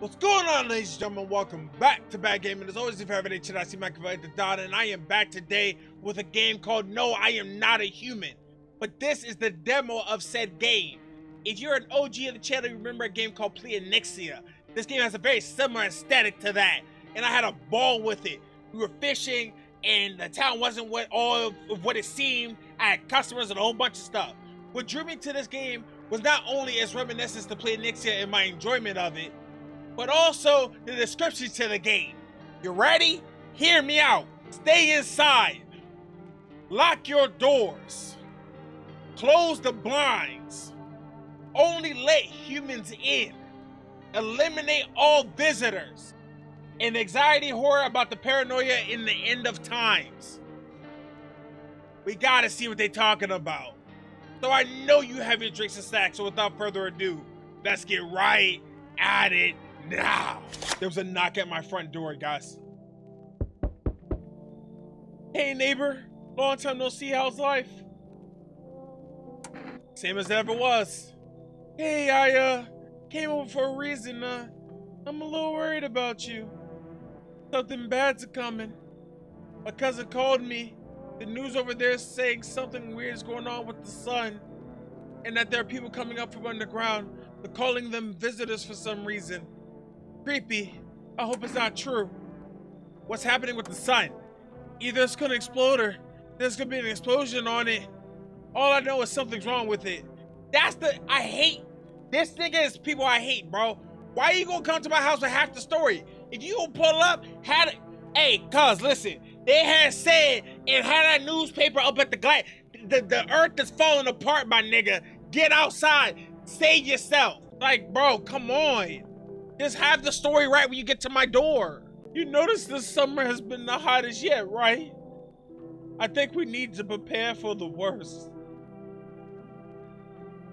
What's going on, ladies and gentlemen? Welcome back to Bad Gaming. As always, if you haven't checked out, I see my the dot, and I am back today with a game called No, I Am Not a Human. But this is the demo of said game. If you're an OG of the channel, you remember a game called Pleonixia. This game has a very similar aesthetic to that, and I had a ball with it. We were fishing, and the town wasn't all of what it seemed. I had customers and a whole bunch of stuff. What drew me to this game was not only its reminiscence to Pleonixia and my enjoyment of it, but also the description to the game. You ready? Hear me out. Stay inside. Lock your doors. Close the blinds. Only let humans in. Eliminate all visitors. And anxiety horror about the paranoia in the end of times. We gotta see what they're talking about. So I know you have your drinks and snacks, so without further ado, let's get right at it. Now, there was a knock at my front door, guys. Hey neighbor, long time no see, how's life? Same as it ever was. Hey, I came over for a reason. I'm a little worried about you. Something bad's coming. My cousin called me. The news over there is saying something weird is going on with the sun, and that there are people coming up from underground. They're calling them visitors for some reason. Creepy. I hope it's not true. What's happening with the sun? Either it's gonna explode or there's gonna be an explosion on it. All I know is something's wrong with it. I hate. This nigga is people I hate, bro. Why you gonna come to my house with half the story? If you gonna pull up, hey, cuz, listen. They had said and had that newspaper up at the glass. The earth is falling apart, my nigga. Get outside. Save yourself. Like, bro, come on. Just have the story right when you get to my door. You notice this summer has been the hottest yet, right? I think we need to prepare for the worst.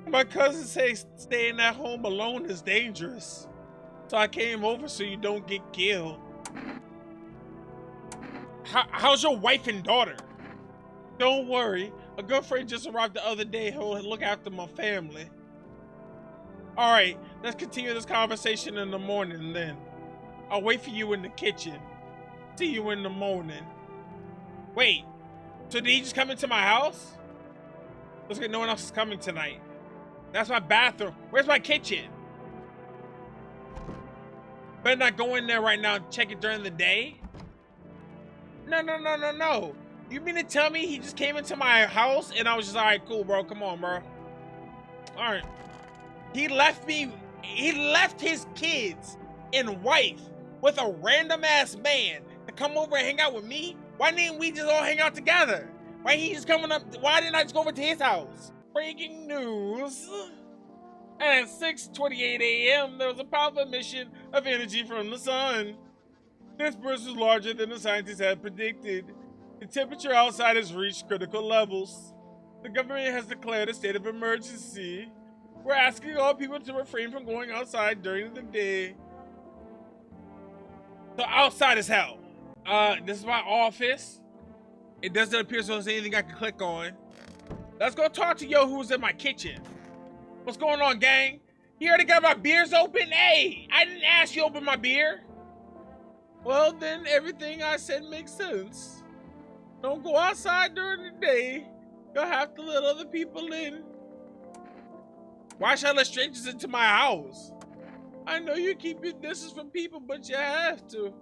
My cousin says staying at home alone is dangerous. So I came over so you don't get killed. How's your wife and daughter? Don't worry. A girlfriend just arrived the other day who'll look after my family. All right, let's continue this conversation in the morning then. I'll wait for you in the kitchen. See you in the morning. Wait, so did he just come into my house? Looks like no one else is coming tonight. That's my bathroom. Where's my kitchen? Better not go in there right now and check it during the day. No. You mean to tell me he just came into my house and I was just, all right, cool, bro. Come on, bro. All right. He left his kids and wife with a random ass man to come over and hang out with me. Why didn't we just all hang out together? Why didn't I just go over to his house? Breaking news. At 6:28 a.m., there was a powerful emission of energy from the sun. This burst was larger than the scientists had predicted. The temperature outside has reached critical levels. The government has declared a state of emergency. We're asking all people to refrain from going outside during the day. So outside is hell. This is my office. It doesn't appear so there's anything I can click on. Let's go talk to yo who's in my kitchen. What's going on, gang? You already got my beers open? Hey, I didn't ask you to open my beer. Well, then everything I said makes sense. Don't go outside during the day. You'll have to let other people in. Why should I let strangers into my house? I know you keep your distance from people, but you have to.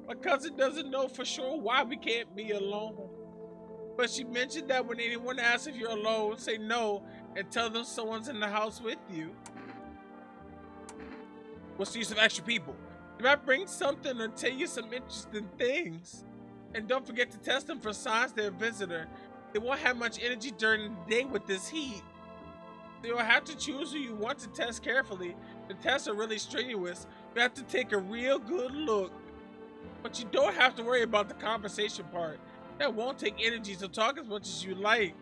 My cousin doesn't know for sure why we can't be alone. But she mentioned that when anyone asks if you're alone, say no and tell them someone's in the house with you. What's the use of extra people? They might bring something or tell you some interesting things. And don't forget to test them for signs they're a visitor. They won't have much energy during the day with this heat. So you'll have to choose who you want to test carefully. The tests are really strenuous. You have to take a real good look. But you don't have to worry about the conversation part. That won't take energy, so talk as much as you like.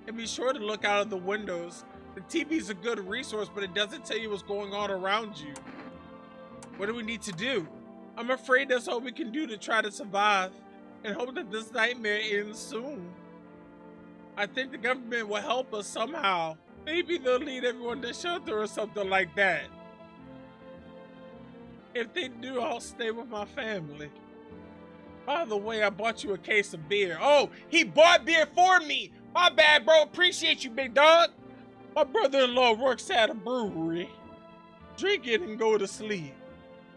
And be sure to look out of the windows. The TV is a good resource, but it doesn't tell you what's going on around you. What do we need to do? I'm afraid that's all we can do to try to survive and hope that this nightmare ends soon. I think the government will help us somehow. Maybe they'll lead everyone to shelter or something like that. If they do, I'll stay with my family. By the way, I bought you a case of beer. Oh, he bought beer for me. My bad, bro. Appreciate you, big dog. My brother-in-law works at a brewery. Drink it and go to sleep.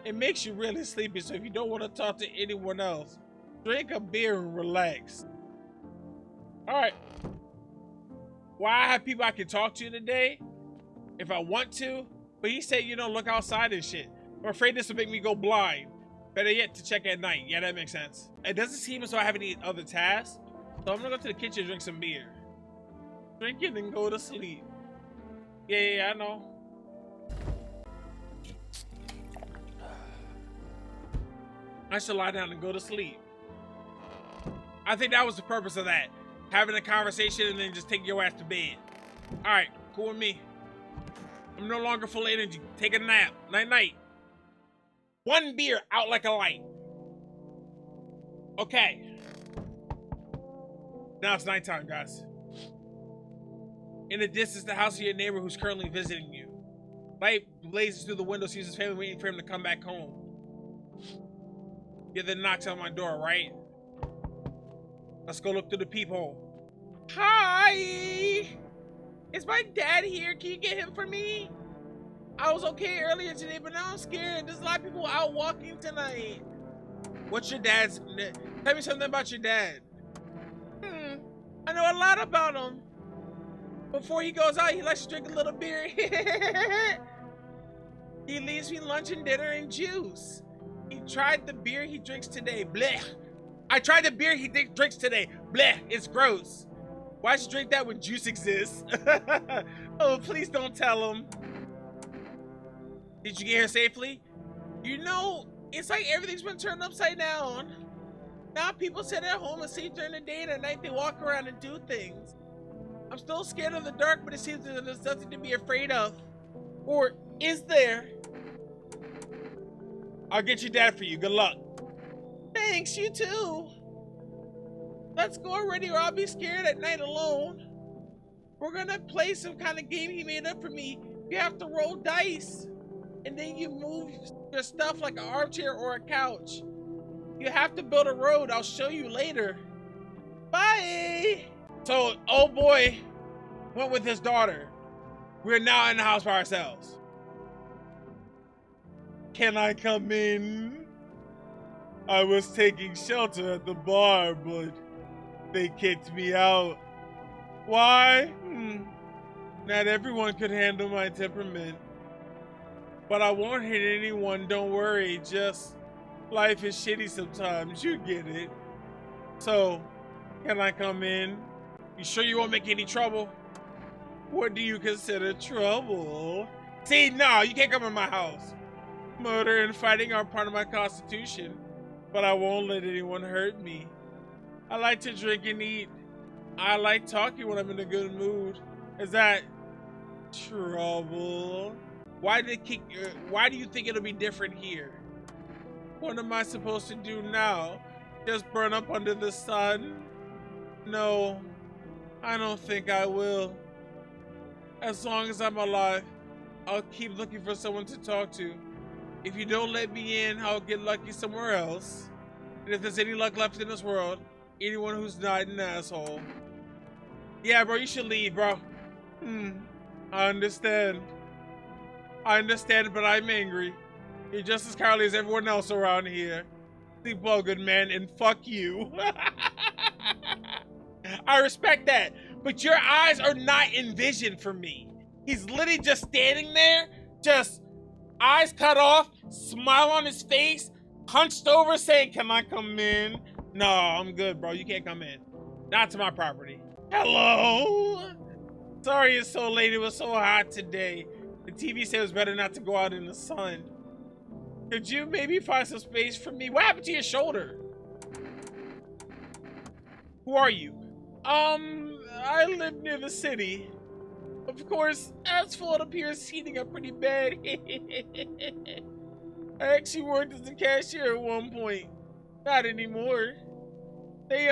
It makes you really sleepy, so if you don't want to talk to anyone else, drink a beer and relax. Alright. Well, I have people I can talk to today if I want to, but he said, you know, look outside and shit. I'm afraid this will make me go blind. Better yet, to check at night. Yeah, that makes sense. It doesn't seem as though I have any other tasks, so I'm gonna go to the kitchen and drink some beer. Drink it and go to sleep. Yeah, I know. I should lie down and go to sleep. I think that was the purpose of that. Having a conversation and then just take your ass to bed. All right, cool with me. I'm no longer full of energy. Take a nap. Night-night. One beer out like a light. Okay. Now it's nighttime, guys. In the distance, the house of your neighbor who's currently visiting you. Light blazes through the window, sees his family waiting for him to come back home. Yeah, then knocks on my door, right? Let's go look through the peephole. Hi! Is my dad here? Can you get him for me? I was okay earlier today, but now I'm scared. There's a lot of people out walking tonight. What's your dad's... Tell me something about your dad. I know a lot about him. Before he goes out, he likes to drink a little beer. He leaves me lunch and dinner and juice. He tried the beer he drinks today. Blech. I tried the beer he drinks today. Blech. It's gross. Why should you drink that when juice exists? Oh, please don't tell him. Did you get here safely? You know, it's like everything's been turned upside down. Now people sit at home and sleep during the day, and at night they walk around and do things. I'm still scared of the dark, but it seems that there's nothing to be afraid of. Or is there? I'll get your dad for you. Good luck. Thanks, you too. Let's go already or I'll be scared at night alone. We're gonna play some kind of game he made up for me. You have to roll dice. And then you move your stuff like an armchair or a couch. You have to build a road. I'll show you later. Bye. So, old boy went with his daughter. We're now in the house by ourselves. Can I come in? I was taking shelter at the bar, but they kicked me out. Why? Not everyone could handle my temperament. But I won't hit anyone, don't worry. Just life is shitty sometimes, you get it. So, can I come in? You sure you won't make any trouble? What do you consider trouble? See, no, you can't come in my house. Murder and fighting are part of my constitution, but I won't let anyone hurt me. I like to drink and eat. I like talking when I'm in a good mood. Is that trouble? Why do you think it'll be different here? What am I supposed to do now? Just burn up under the sun? No, I don't think I will. As long as I'm alive, I'll keep looking for someone to talk to. If you don't let me in, I'll get lucky somewhere else. And if there's any luck left in this world, anyone who's not an asshole. Yeah, bro, you should leave, bro. I understand. I understand, but I'm angry. You're just as cowardly as everyone else around here. Sleep well, good man, and fuck you. I respect that, but your eyes are not envisioned for me. He's literally just standing there, just eyes cut off, smile on his face, hunched over saying, can I come in? No, I'm good, bro. You can't come in. Not to my property. Hello? Sorry it's so late. It was so hot today. The TV said it was better not to go out in the sun. Could you maybe find some space for me? What happened to your shoulder? Who are you? I live near the city. Of course, asphalt appears heating up pretty bad. I actually worked as a cashier at one point. Not anymore. They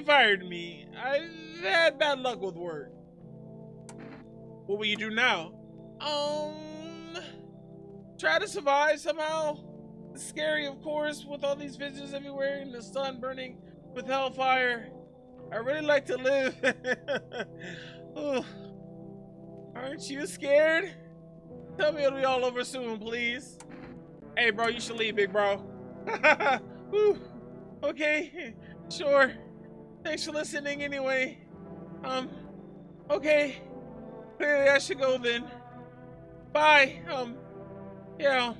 fired me. I've had bad luck with work. What will you do now? try to survive somehow. It's scary, of course, with all these visitors everywhere and the sun burning with hellfire. I really like to live. Ooh. Aren't you scared? Tell me it'll be all over soon, please. Hey, bro, you should leave, big bro. Ooh. Okay, sure. Thanks for listening anyway. Okay. Clearly I should go then. Bye. Yeah.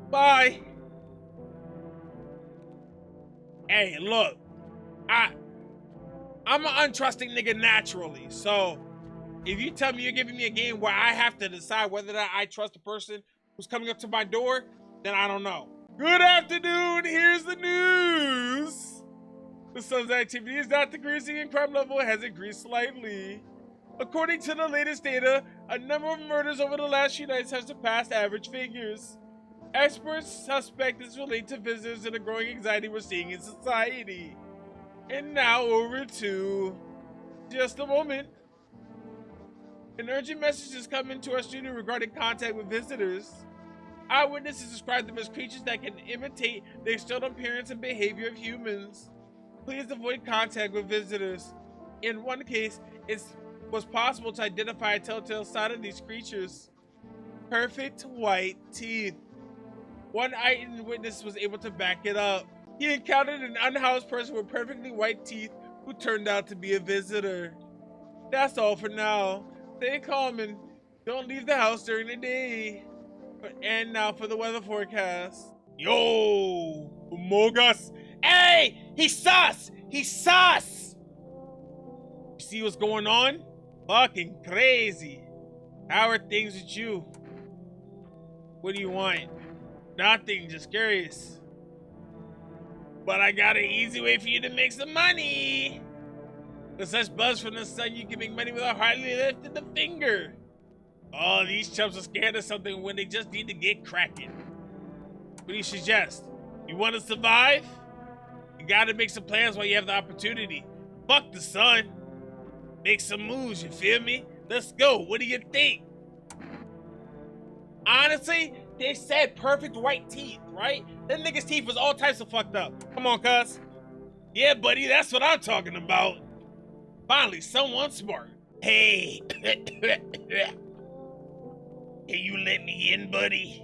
Bye. Hey, look. I'm an untrusting nigga naturally, so if you tell me you're giving me a game where I have to decide whether or not I trust the person who's coming up to my door, then I don't know. Good afternoon, here's the news. The sun's activity is not decreasing and crime level has increased slightly. According to the latest data, a number of murders over the last few nights have surpassed average figures. Experts suspect this relates to visitors and the growing anxiety we're seeing in society. And now over to just a moment. An urgent message has come into our studio regarding contact with visitors. Eyewitnesses describe them as creatures that can imitate the external appearance and behavior of humans. Please avoid contact with visitors. In one case, it was possible to identify a telltale sign of these creatures. Perfect white teeth. One eyewitness was able to back it up. He encountered an unhoused person with perfectly white teeth who turned out to be a visitor. That's all for now. Stay calm and don't leave the house during the day. And now for the weather forecast. Yo, Mogus. Hey, he's sus. He's sus. You see what's going on? Fucking crazy. How are things with you? What do you want? Nothing, just curious. But I got an easy way for you to make some money. With such buzz from the sun, you can make money without hardly lifting a finger. Oh, these chumps are scared of something when they just need to get cracking. What do you suggest? You want to survive? You gotta make some plans while you have the opportunity. Fuck the sun. Make some moves, you feel me? Let's go, what do you think? Honestly, they said perfect white teeth, right? That nigga's teeth was all types of fucked up. Come on, cuz. Yeah, buddy, that's what I'm talking about. Finally, someone smart. Hey. Can you let me in, buddy?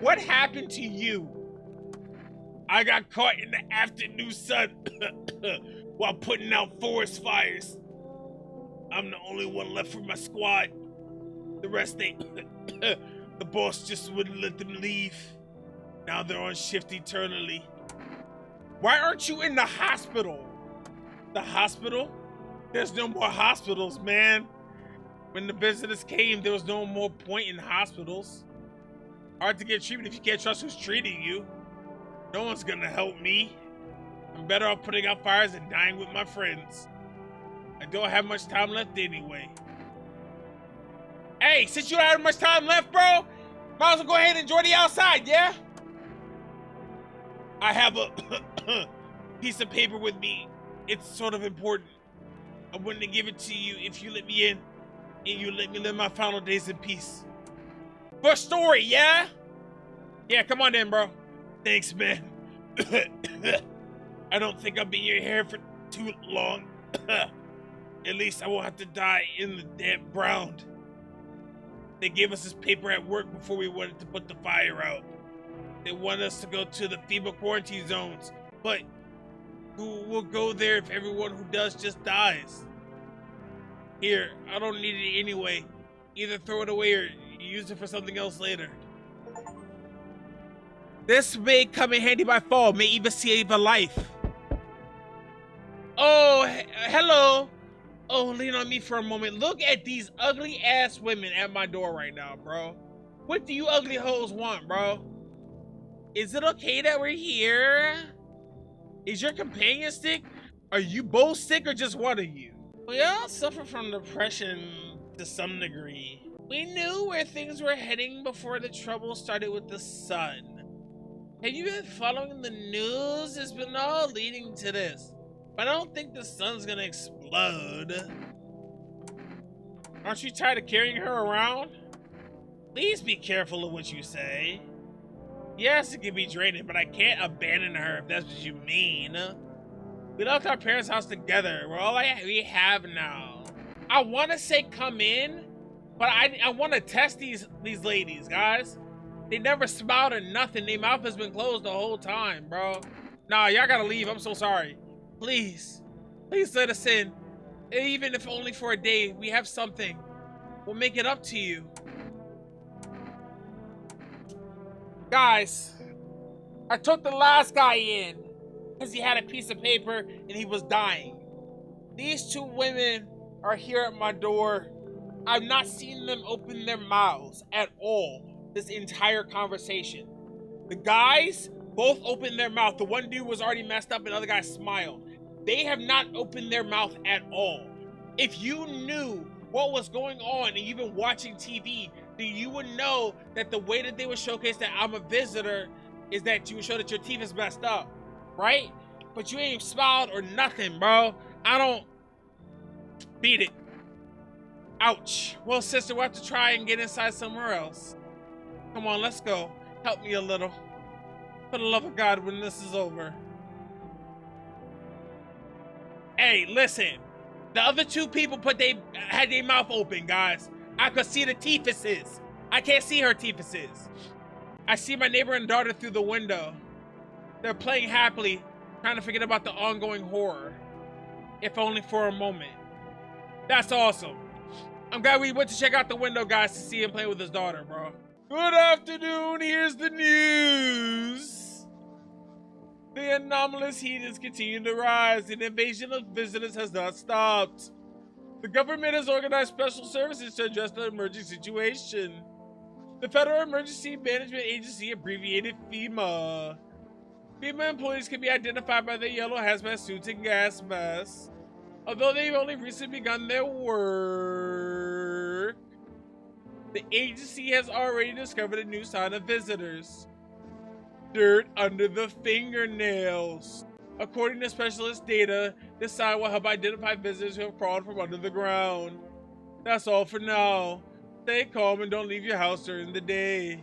What happened to you? I got caught in the afternoon sun while putting out forest fires. I'm the only one left from my squad. The rest they... the boss just wouldn't let them leave. Now they're on shift eternally. Why aren't you in the hospital? The hospital? There's no more hospitals, man. When the visitors came, there was no more point in hospitals. Hard to get treatment if you can't trust who's treating you. No one's gonna help me. I'm better off putting out fires and dying with my friends. I don't have much time left anyway. Hey, since you don't have much time left, bro, might as well go ahead and enjoy the outside, yeah? I have a piece of paper with me. It's sort of important. I'm willing to give it to you if you let me in and you let me live my final days in peace. For a story, yeah? Yeah, come on in, bro. Thanks, man. I don't think I'll be in your hair for too long. At least I won't have to die in the damp ground. They gave us this paper at work before we wanted to put the fire out. They want us to go to the FEMA quarantine zones, but who will go there if everyone who does just dies? Here, I don't need it anyway. Either throw it away or use it for something else later. This may come in handy by fall, may even save a life. Oh, hello. Oh, lean on me for a moment. Look at these ugly ass women at my door right now, bro. What do you ugly hoes want, bro? Is it okay that we're here? Is your companion sick? Are you both sick or just one of you? We all suffer from depression to some degree. We knew where things were heading before the trouble started with the sun. Have you been following the news? It's been all leading to this. But I don't think the sun's gonna explode. Aren't you tired of carrying her around? Please be careful of what you say. Yes, it can be draining, but I can't abandon her if that's what you mean. We left our parents' house together. We're all we have now. I want to say come in, but I want to test these ladies, guys. They never smiled or nothing. Their mouth has been closed the whole time, bro. Nah, y'all gotta leave. I'm so sorry. Please. Please let us in. Even if only for a day, we have something. We'll make it up to you. Guys, I took the last guy in because he had a piece of paper and he was dying. These two women are here at my door. I've not seen them open their mouths at all this entire conversation. The guys both opened their mouth. The one dude was already messed up and the other guy smiled. They have not opened their mouth at all. If you knew what was going on and you've been watching TV, then you would know that the way that they would showcase that I'm a visitor is that you would show that your teeth is messed up, right? But you ain't smiled or nothing, bro. I don't beat it. Ouch. Well, sister, we'll have to try and get inside somewhere else. Come on, let's go. Help me a little. For the love of God, when this is over. Hey, listen. The other two people had their mouth open, guys. I could see the teethuses. I can't see her teethuses. I see my neighbor and daughter through the window. They're playing happily, trying to forget about the ongoing horror. If only for a moment. That's awesome. I'm glad we went to check out the window, guys, to see him play with his daughter, bro. Good afternoon, here's the news. The anomalous heat is continuing to rise. The invasion of visitors has not stopped. The government has organized special services to address the emerging situation. The Federal Emergency Management Agency, abbreviated FEMA. FEMA employees can be identified by their yellow hazmat suits and gas masks. Although they've only recently begun their work, the agency has already discovered a new sign of visitors. Dirt under the fingernails. According to specialist data, this sign will help identify visitors who have crawled from under the ground. That's all for now. Stay calm and don't leave your house during the day.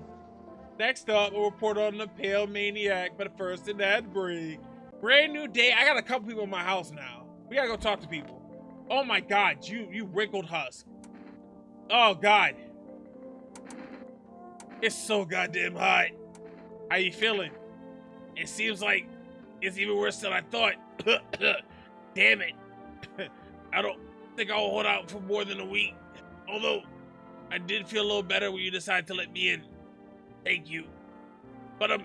Next up, we'll report on the pale maniac, but first an ad break. Brand new day. I got a couple people in my house now. We gotta go talk to people. Oh my God, you wrinkled husk. Oh God. It's so goddamn hot. How you feeling? It seems like it's even worse than I thought. Damn it. I don't think I'll hold out for more than a week. Although, I did feel a little better when you decided to let me in. Thank you. But I'm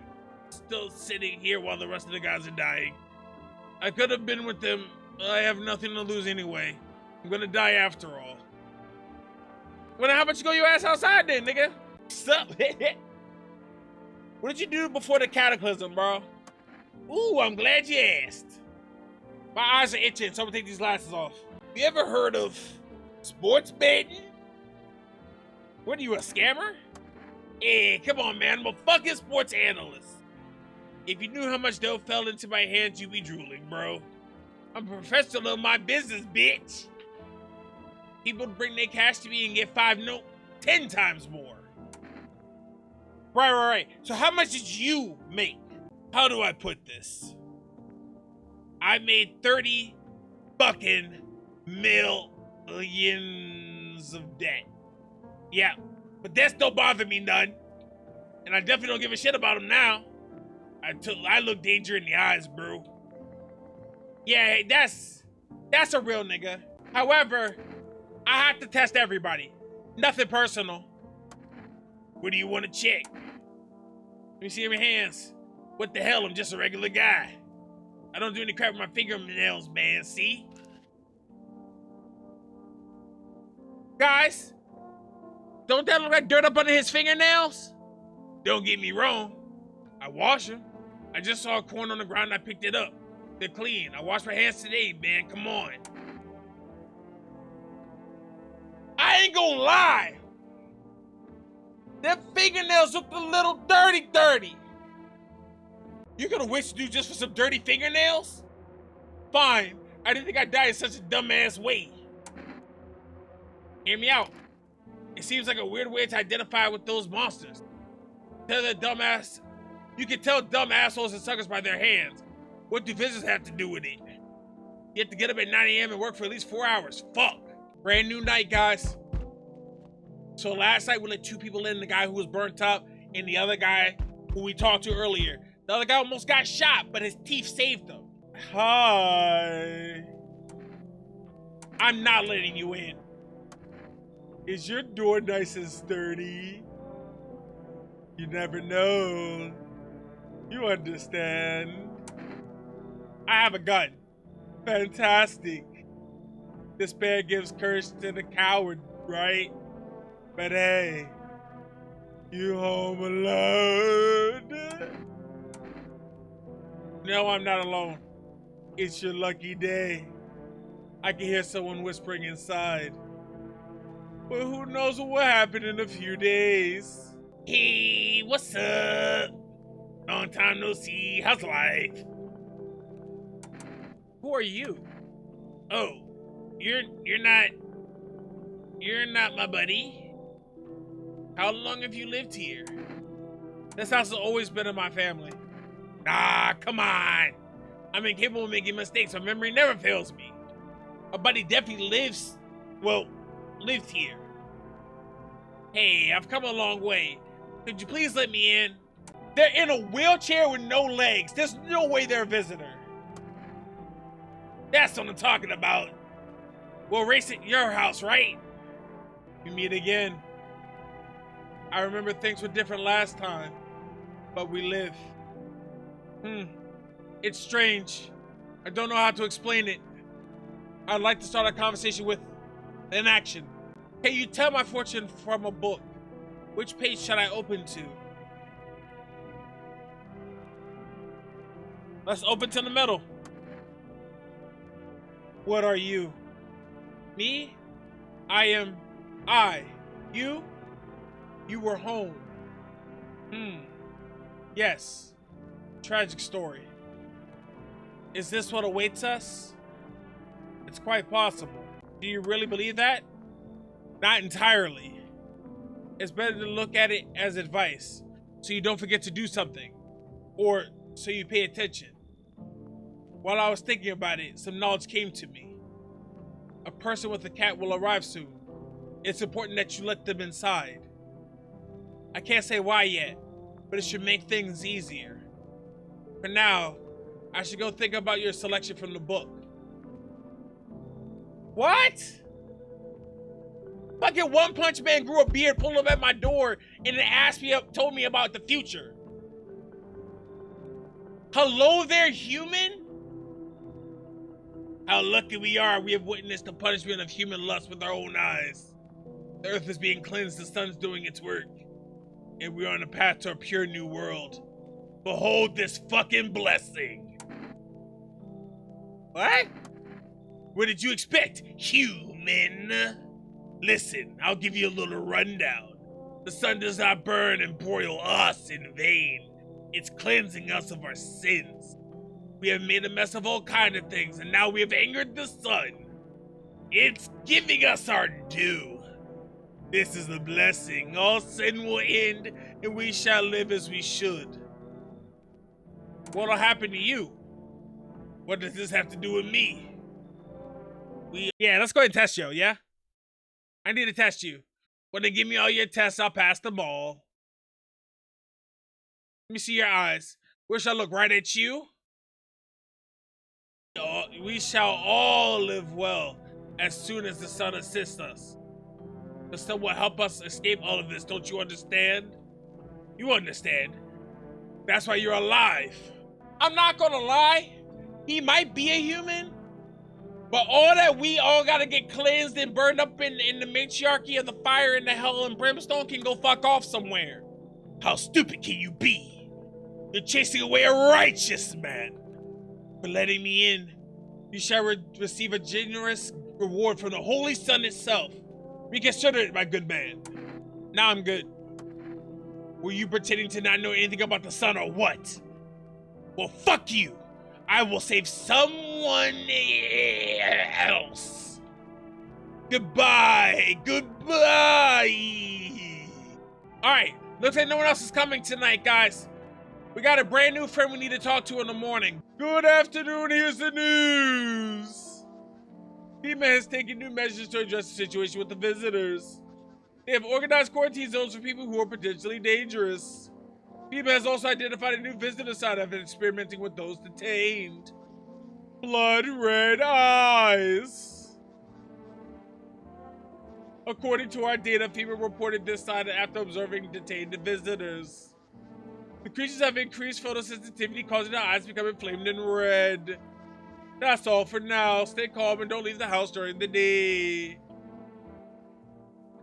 still sitting here while the rest of the guys are dying. I could have been with them, but I have nothing to lose anyway. I'm gonna die after all. Well, how about you go your ass outside then, nigga? Sup? What did you do before the cataclysm, bro? Ooh, I'm glad you asked. My eyes are itching, so I'm gonna take these glasses off. You ever heard of sports betting? What are you, a scammer? Hey, come on, man. I'm a fucking sports analyst. If you knew how much dough fell into my hands, you'd be drooling, bro. I'm a professional in my business, bitch. People bring their cash to me and get 10 times more. Right. So how much did you make? How do I put this? I made 30 fucking millions of debt. Yeah, but that don't bother me none. And I definitely don't give a shit about them now. I look danger in the eyes, bro. Yeah, that's a real nigga. However, I have to test everybody. Nothing personal. What do you want to check? Let me see your hands. What the hell? I'm just a regular guy. I don't do any crap with my fingernails, man. See? Guys, don't that look like dirt up under his fingernails? Don't get me wrong. I wash them. I just saw a corn on the ground and I picked it up. They're clean. I washed my hands today, man. Come on. I ain't gonna lie. Them fingernails look a little dirty. You gonna wish to do just for some dirty fingernails? Fine. I didn't think I'd die in such a dumbass way. Hear me out. It seems like a weird way to identify with those monsters. Tell the dumbass. You can tell dumb assholes and suckers by their hands. What do visitors have to do with it? You have to get up at 9 a.m. and work for at least 4 hours. Fuck. Brand new night, guys. So last night we let 2 people in, the guy who was burnt up and the other guy who we talked to earlier. The other guy almost got shot, but his teeth saved him. Hi. I'm not letting you in. Is your door nice and sturdy? You never know. You understand. I have a gun. Fantastic. Despair gives courage to the coward, right? But hey, you home alone? No, I'm not alone. It's your lucky day. I can hear someone whispering inside. But who knows what will happen in a few days? Hey, what's up? Long time no see. How's life? Who are you? Oh, you're not my buddy. How long have you lived here? This house has always been in my family. Ah, come on. I'm incapable of making mistakes. My memory never fails me. My buddy definitely lived here. Hey, I've come a long way. Could you please let me in? They're in a wheelchair with no legs. There's no way they're a visitor. That's what I'm talking about. We'll race at your house, right? We meet again. I remember things were different last time, but we live. It's strange. I don't know how to explain it. I'd like to start a conversation with an action. Can you tell my fortune from a book? Which page should I open to? Let's open to the middle. What are you? Me? I am I. You? You were home. Yes. Tragic story. Is this what awaits us? It's quite possible. Do you really believe that? Not entirely. It's better to look at it as advice, so you don't forget to do something, or so you pay attention. While I was thinking about it, some knowledge came to me. A person with a cat will arrive soon. It's important that you let them inside. I can't say why yet, but it should make things easier. For now, I should go think about your selection from the book. What? Fucking One Punch Man grew a beard, pulled up at my door, and then told me about the future. Hello there, human? How lucky we are we have witnessed the punishment of human lust with our own eyes. The earth is being cleansed, the sun's doing its work, and we are on a path to a pure new world. Behold this fucking blessing. What? What did you expect, human? Listen, I'll give you a little rundown. The sun does not burn and broil us in vain. It's cleansing us of our sins. We have made a mess of all kinds of things, and now we have angered the sun. It's giving us our due. This is the blessing. All sin will end, and we shall live as we should. What'll happen to you? What does this have to do with me? Yeah, let's go ahead and test you, yeah? I need to test you. When they give me all your tests, I'll pass them all. Let me see your eyes. Where shall I look? Right at you? We shall all live well as soon as the sun assists us. The sun will help us escape all of this, don't you understand? You understand. That's why you're alive. I'm not gonna lie. He might be a human, but all that we all gotta get cleansed and burned up in the matriarchy of the fire and the hell and brimstone can go fuck off somewhere. How stupid can you be? You're chasing away a righteous man. For letting me in, you shall receive a generous reward from the Holy Sun itself. Reconsider it, my good man. Now I'm good. Were you pretending to not know anything about the sun or what? Well, fuck you. I will save someone else. Goodbye. Goodbye. All right. Looks like no one else is coming tonight, guys. We got a brand new friend we need to talk to in the morning. Good afternoon. Here's the news. FEMA has taken new measures to address the situation with the visitors. They have organized quarantine zones for people who are potentially dangerous. FEMA has also identified a new visitor site after experimenting with those detained. Blood red eyes. According to our data, FEMA reported this site after observing detained visitors. The creatures have increased photosensitivity, causing their eyes to become inflamed and red. That's all for now. Stay calm and don't leave the house during the day.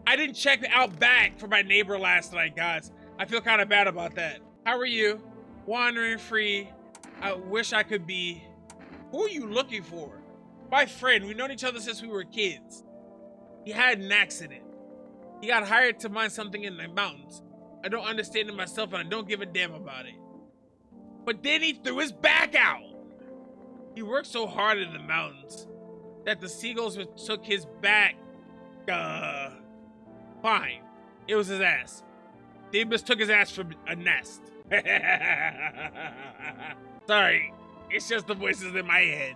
I didn't check out back for my neighbor last night, guys. I feel kind of bad about that. How are you? Wandering free. I wish I could be. Who are you looking for? My friend. We've known each other since we were kids. He had an accident. He got hired to mine something in the mountains. I don't understand it myself and I don't give a damn about it. But then he threw his back out. He worked so hard in the mountains that the seagulls took his back. Fine. It was his ass. They mistook his ass for a nest. Sorry. It's just the voices in my head.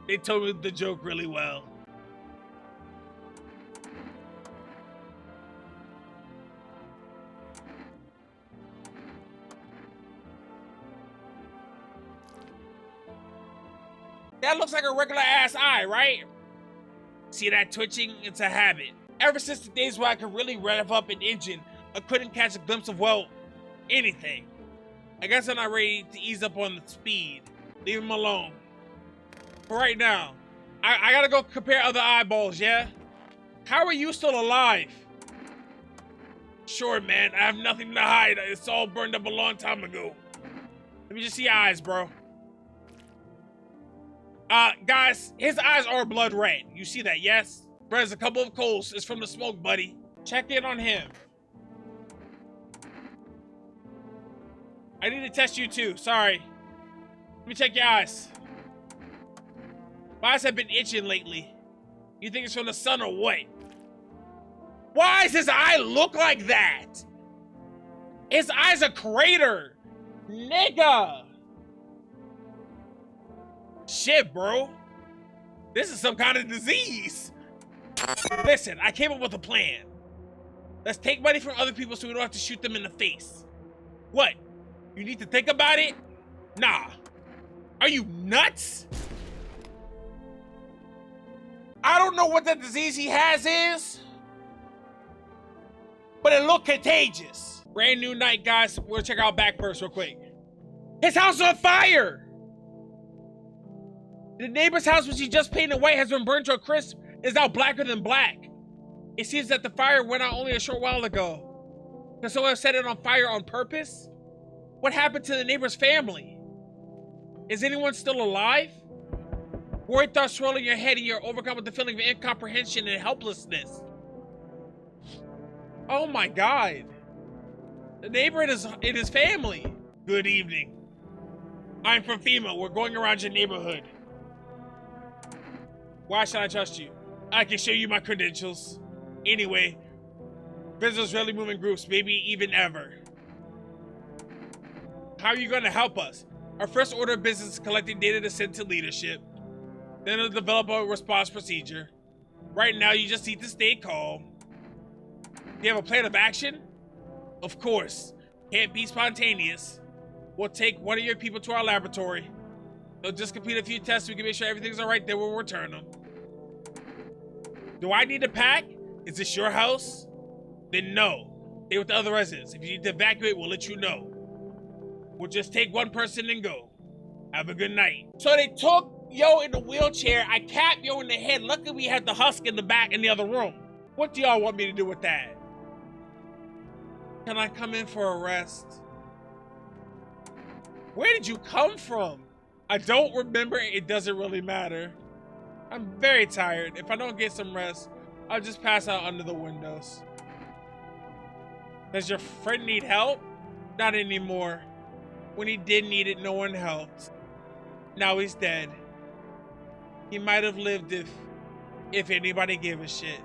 They told me the joke really well. That looks like a regular ass eye, right? See that twitching? It's a habit. Ever since the days where I could really rev up an engine, I couldn't catch a glimpse of, well, anything. I guess I'm not ready to ease up on the speed. Leave him alone. For right now, I gotta go compare other eyeballs, yeah? How are you still alive? Sure, man, I have nothing to hide. It's all burned up a long time ago. Let me just see your eyes, bro. Guys, his eyes are blood red. You see that, yes? There's a couple of coals. It's from the smoke, buddy. Check in on him. I need to test you too. Sorry. Let me check your eyes. My eyes have been itching lately. You think it's from the sun or what? Why does his eye look like that? His eye's a crater. Nigga. Shit, bro. This is some kind of disease. Listen, I came up with a plan. Let's take money from other people so we don't have to shoot them in the face. What? You need to think about it? Nah. Are you nuts? I don't know what the disease he has is, but it looked contagious. Brand new night, guys. We'll check out back first real quick. His house is on fire! The neighbor's house, which he just painted white, has been burned to a crisp. Is now blacker than black. It seems that the fire went out only a short while ago. Can someone set it on fire on purpose? What happened to the neighbor's family? Is anyone still alive? Worried thoughts swirling your head and you're overcome with the feeling of incomprehension and helplessness. Oh my God. The neighbor and his family. Good evening. I'm from FEMA. We're going around your neighborhood. Why should I trust you? I can show you my credentials. Anyway, visitors rarely move in groups, maybe even ever. How are you going to help us? Our first order of business is collecting data to send to leadership. Then to develop a response procedure. Right now, you just need to stay calm. Do you have a plan of action? Of course. Can't be spontaneous. We'll take one of your people to our laboratory. They'll just complete a few tests so we can make sure everything's all right, then we'll return them. Do I need to pack? Is this your house? Then no. Stay with the other residents. If you need to evacuate, we'll let you know. We'll just take one person and go. Have a good night. So they took Yo in the wheelchair. I capped Yo in the head. Luckily we had the husk in the back in the other room. What do y'all want me to do with that? Can I come in for a rest? Where did you come from? I don't remember. It doesn't really matter. I'm very tired. If I don't get some rest, I'll just pass out under the windows. Does your friend need help? Not anymore. When he did need it, no one helped. Now he's dead. He might have lived if If anybody give a shit.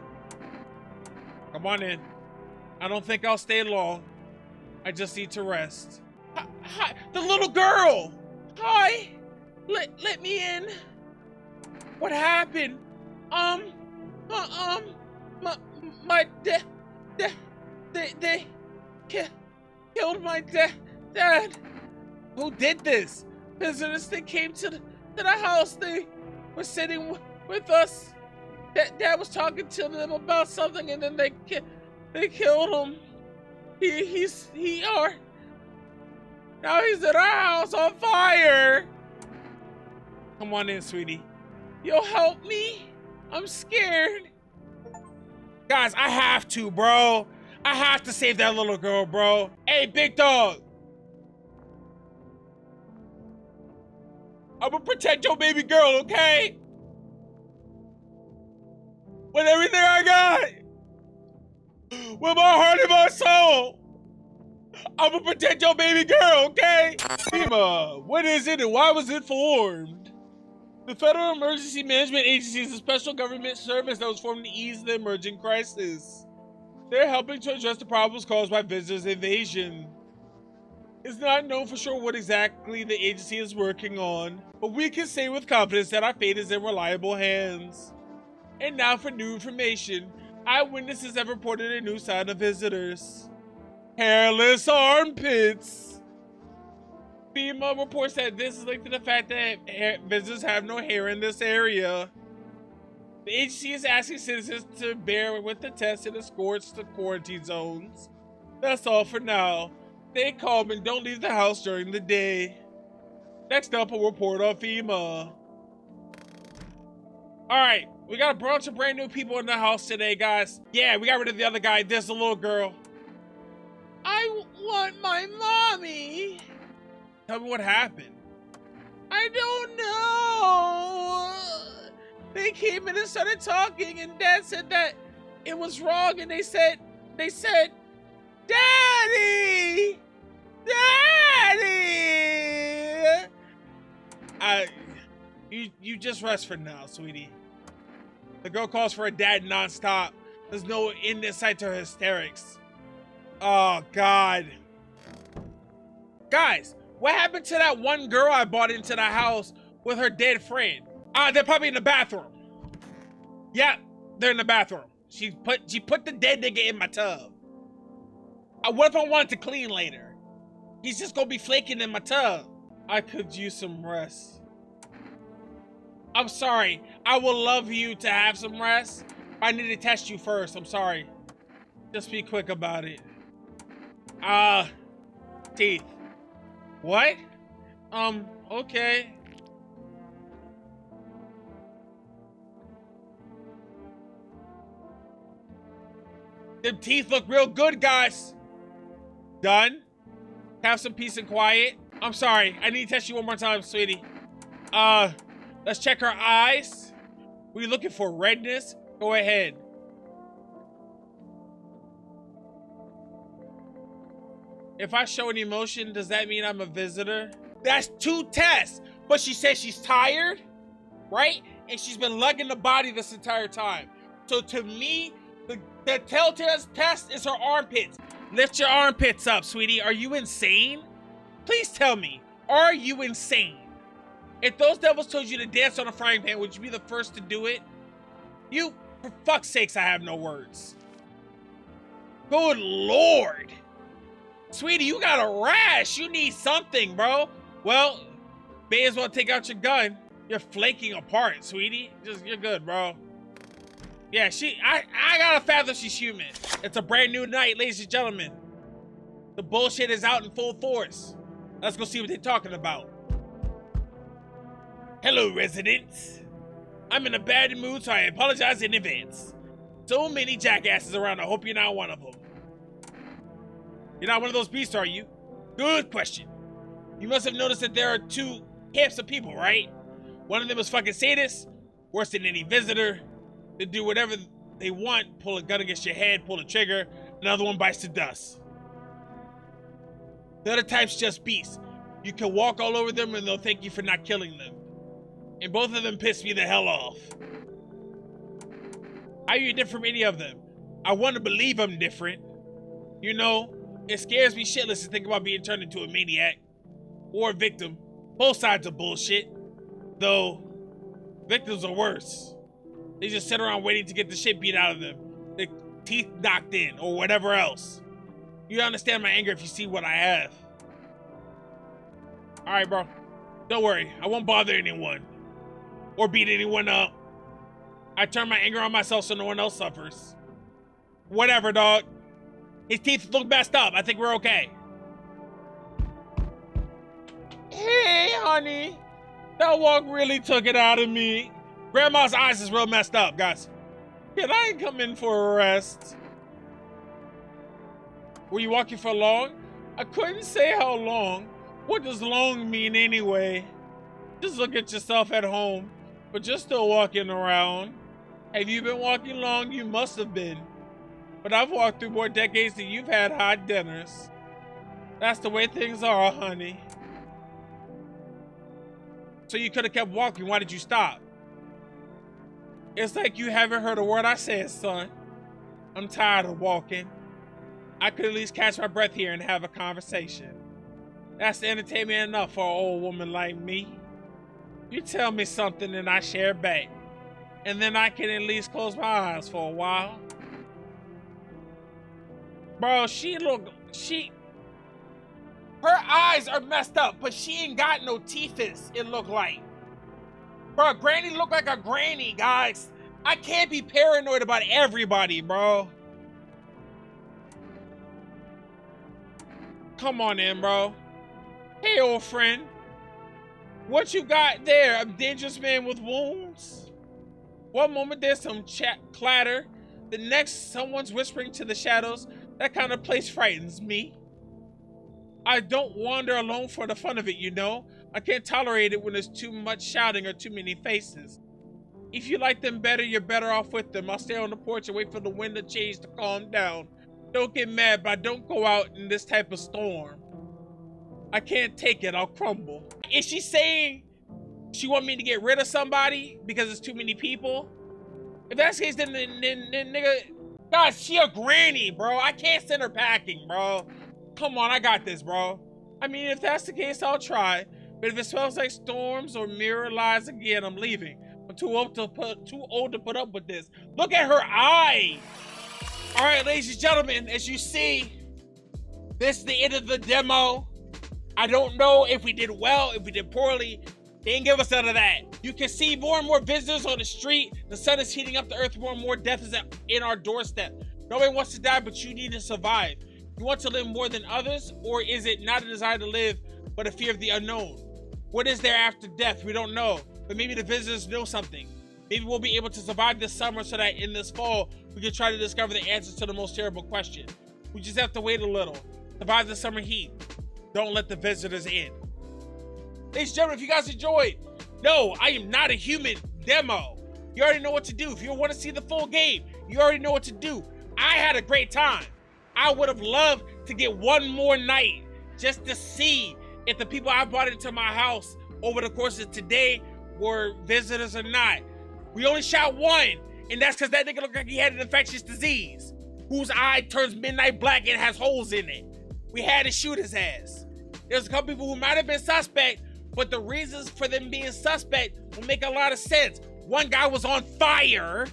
Come on in. I don't think I'll stay long. I just need to rest. Hi, the little girl! Hi! Let me in. What happened? They killed my dad. Who did this? Visitors that came to the house. They were sitting with us. Dad was talking to them about something, and then they killed him. Now he's at our house on fire. Come on in, sweetie. You'll help me? I'm scared. Guys, I have to, bro. I have to save that little girl, bro. Hey, big dog. I'm gonna protect your baby girl, okay? With everything I got. With my heart and my soul. I'm gonna protect your baby girl, okay? FEMA, what is it and why was it formed? The Federal Emergency Management Agency is a special government service that was formed to ease the emerging crisis. They're helping to address the problems caused by visitors' invasion. It's not known for sure what exactly the agency is working on, but we can say with confidence that our fate is in reliable hands. And now for new information. Eyewitnesses have reported a new sign of visitors. Hairless armpits. FEMA reports that this is linked to the fact that visitors have no hair in this area. The agency is asking citizens to bear with the test and escorts to quarantine zones. That's all for now. Stay calm and don't leave the house during the day. Next up, a report on FEMA. Alright, we got a bunch of brand new people in the house today, guys. Yeah, we got rid of the other guy. There's a little girl. I want my mommy. Tell me what happened. I don't know. They came in and started talking, and Dad said that it was wrong, and they said, Daddy! Daddy! You just rest for now, sweetie. The girl calls for a dad nonstop. There's no end in sight to her hysterics. Oh, God. Guys, what happened to that one girl I brought into the house with her dead friend? They're probably in the bathroom. Yeah, they're in the bathroom. She put the dead nigga in my tub. What if I wanted to clean later? He's just gonna be flaking in my tub. I could use some rest. I'm sorry. I would love you to have some rest. I need to test you first. I'm sorry. Just be quick about it. Teeth. What? Okay. Them teeth look real good, guys. Done? Have some peace and quiet. I'm sorry. I need to test you one more time, sweetie. Let's check her eyes. We looking for redness? Go ahead. If I show an emotion, does that mean I'm a visitor? That's 2 tests. But she says she's tired, right? And she's been lugging the body this entire time. So to me, the telltale test is her armpits. Lift your armpits up, sweetie. Are you insane? Please tell me, are you insane? If those devils told you to dance on a frying pan, would you be the first to do it? You, for fuck's sakes, I have no words. Good Lord. Sweetie, you got a rash. You need something, bro. Well, may as well take out your gun. You're flaking apart, sweetie. You're good, bro. Yeah, I gotta fathom she's human. It's a brand new night, ladies and gentlemen. The bullshit is out in full force. Let's go see what they're talking about. Hello, residents. I'm in a bad mood, so I apologize in advance. So many jackasses around, I hope you're not one of them. You're not one of those beasts, are you? Good question. You must have noticed that there are 2 camps of people, right? One of them is fucking sadists, worse than any visitor. They do whatever they want, pull a gun against your head, pull the trigger, another one bites the dust. The other type's just beasts. You can walk all over them and they'll thank you for not killing them. And both of them piss me the hell off. How are you different from any of them? I want to believe I'm different. You know, it scares me shitless to think about being turned into a maniac or a victim. Both sides are bullshit. Though, victims are worse. They just sit around waiting to get the shit beat out of them. Their teeth knocked in or whatever else. You understand my anger if you see what I have. All right, bro. Don't worry. I won't bother anyone or beat anyone up. I turn my anger on myself so no one else suffers. Whatever, dog. His teeth look messed up. I think we're okay. Hey, honey. That walk really took it out of me. Grandma's eyes is real messed up, guys. Can I come in for a rest? Were you walking for long? I couldn't say how long. What does long mean anyway? Just look at yourself at home, but you're still walking around. Have you been walking long? You must have been. But I've walked through more decades than you've had hot dinners. That's the way things are, honey. So you could have kept walking. Why did you stop? It's like you haven't heard a word I said, son. I'm tired of walking. I could at least catch my breath here and have a conversation. That's entertainment enough for an old woman like me. You tell me something and I share back. And then I can at least close my eyes for a while. Bro, her eyes are messed up, but she ain't got no teeth, it look like. Bro, Granny look like a granny, guys. I can't be paranoid about everybody, bro. Come on in, bro. Hey, old friend. What you got there? A dangerous man with wounds? One moment there's some clatter. The next, someone's whispering to the shadows. That kind of place frightens me. I don't wander alone for the fun of it, you know. I can't tolerate it when there's too much shouting or too many faces. If you like them better, you're better off with them. I'll stay on the porch and wait for the wind to change to calm down. Don't get mad, but don't go out in this type of storm. I can't take it, I'll crumble. Is she saying she want me to get rid of somebody because it's too many people? If that's the case, then nigga, guys, she a granny, bro. I can't send her packing, bro. Come on, I got this, bro. I mean, if that's the case, I'll try. But if it smells like storms or mirror lies again, I'm leaving. I'm too old to put up with this. Look at her eye. All right, ladies and gentlemen, as you see, this is the end of the demo. I don't know if we did well, if we did poorly. They didn't give us none of that. You can see more and more visitors on the street. The sun is heating up the earth more and more. Death is in our doorstep. Nobody wants to die, but you need to survive. You want to live more than others, or is it not a desire to live, but a fear of the unknown? What is there after death? We don't know, but maybe the visitors know something. Maybe we'll be able to survive this summer so that in this fall, we can try to discover the answers to the most terrible question. We just have to wait a little. Survive the summer heat. Don't let the visitors in. Ladies and gentlemen, if you guys enjoyed, no, I am not a human demo. You already know what to do. If you want to see the full game, you already know what to do. I had a great time. I would have loved to get one more night just to see if the people I brought into my house over the course of today were visitors or not. We only shot one, and that's because that nigga looked like he had an infectious disease whose eye turns midnight black and has holes in it. We had to shoot his ass. There's a couple people who might have been suspect, but the reasons for them being suspect will make a lot of sense. One guy was on fire,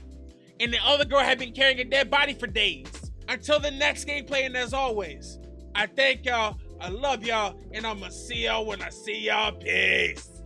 and the other girl had been carrying a dead body for days. Until the next gameplay, and as always, I thank y'all, I love y'all, and I'ma see y'all when I see y'all. Peace.